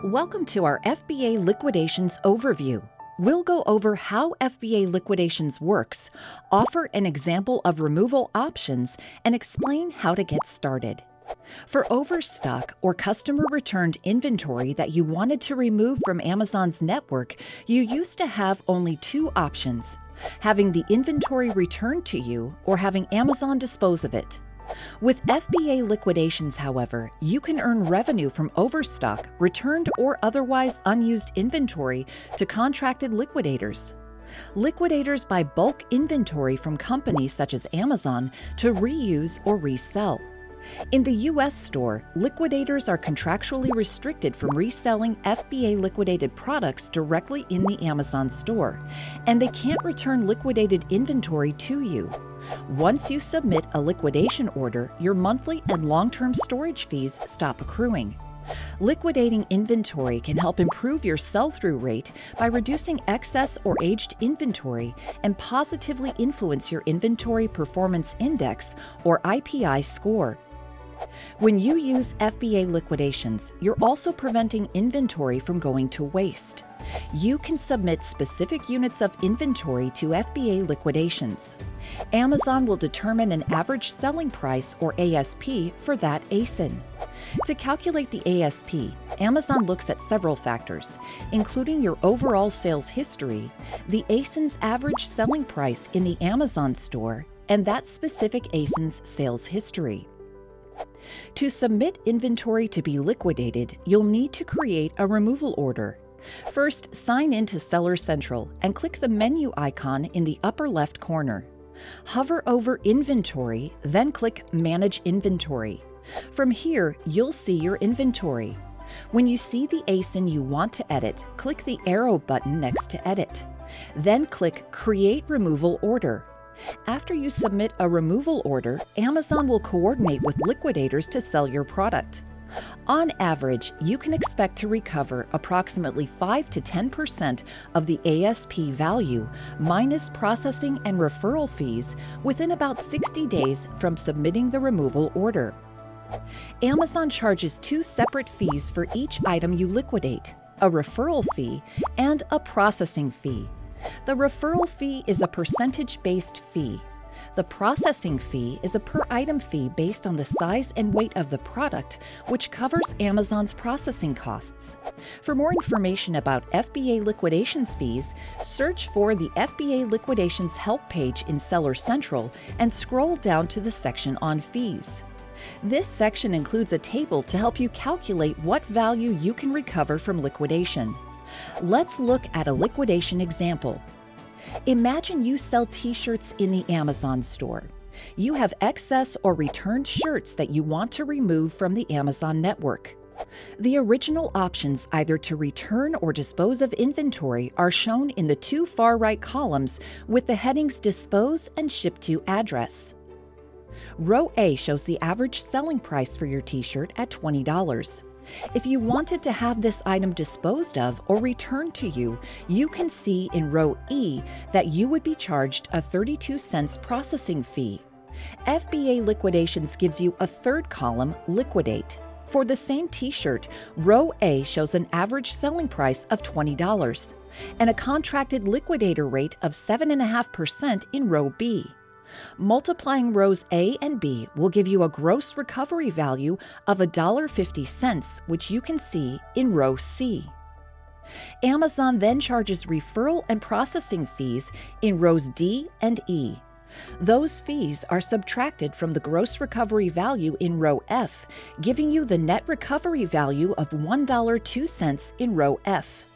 Welcome to our FBA Liquidations Overview. We'll go over how FBA Liquidations works, offer an example of removal options, and explain how to get started. For overstock or customer returned inventory that you wanted to remove from Amazon's network, you used to have only two options: having the inventory returned to you or having Amazon dispose of it. With FBA Liquidations, however, you can earn revenue from overstock, returned or otherwise unused inventory to contracted liquidators. Liquidators buy bulk inventory from companies such as Amazon to reuse or resell. In the U.S. store, liquidators are contractually restricted from reselling FBA liquidated products directly in the Amazon store, and they can't return liquidated inventory to you. Once you submit a liquidation order, your monthly and long-term storage fees stop accruing. Liquidating inventory can help improve your sell-through rate by reducing excess or aged inventory and positively influence your Inventory Performance Index, or IPI score. When you use FBA Liquidations, you're also preventing inventory from going to waste. You can submit specific units of inventory to FBA Liquidations. Amazon will determine an average selling price, or ASP, for that ASIN. To calculate the ASP, Amazon looks at several factors, including your overall sales history, the ASIN's average selling price in the Amazon store, and that specific ASIN's sales history. To submit inventory to be liquidated, you'll need to create a removal order. First, sign in to Seller Central and click the menu icon in the upper left corner. Hover over Inventory, then click Manage Inventory. From here, you'll see your inventory. When you see the ASIN you want to edit, click the arrow button next to Edit. Then click Create Removal Order. After you submit a removal order, Amazon will coordinate with liquidators to sell your product. On average, you can expect to recover approximately 5 to 10% of the ASP value, minus processing and referral fees, within about 60 days from submitting the removal order. Amazon charges two separate fees for each item you liquidate: a referral fee and a processing fee. The referral fee is a percentage-based fee. The processing fee is a per-item fee based on the size and weight of the product, which covers Amazon's processing costs. For more information about FBA Liquidations fees, search for the FBA Liquidations help page in Seller Central and scroll down to the section on fees. This section includes a table to help you calculate what value you can recover from liquidation. Let's look at a liquidation example. Imagine you sell t-shirts in the Amazon store. You have excess or returned shirts that you want to remove from the Amazon network. The original options either to return or dispose of inventory are shown in the two far right columns with the headings Dispose and Ship to address. Row A shows the average selling price for your t-shirt at $20. If you wanted to have this item disposed of or returned to you, you can see in row E that you would be charged a 32-cent processing fee. FBA Liquidations gives you a third column, Liquidate. For the same t-shirt, row A shows an average selling price of $20 and a contracted liquidator rate of 7.5% in row B. Multiplying rows A and B will give you a gross recovery value of $1.50, which you can see in row C. Amazon then charges referral and processing fees in rows D and E. Those fees are subtracted from the gross recovery value in row F, giving you the net recovery value of $1.02 in row F.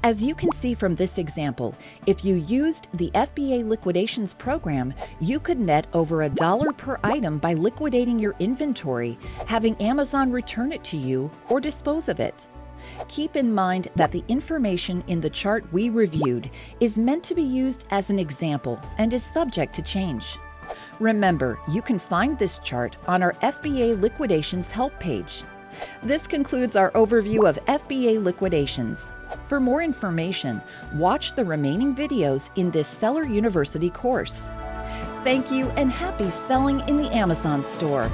As you can see from this example, if you used the FBA Liquidations program, you could net over $1 per item by liquidating your inventory, having Amazon return it to you or dispose of it. Keep in mind that the information in the chart we reviewed is meant to be used as an example and is subject to change. Remember, you can find this chart on our FBA Liquidations help page. This concludes our overview of FBA Liquidations. For more information, watch the remaining videos in this Seller University course. Thank you and happy selling in the Amazon store.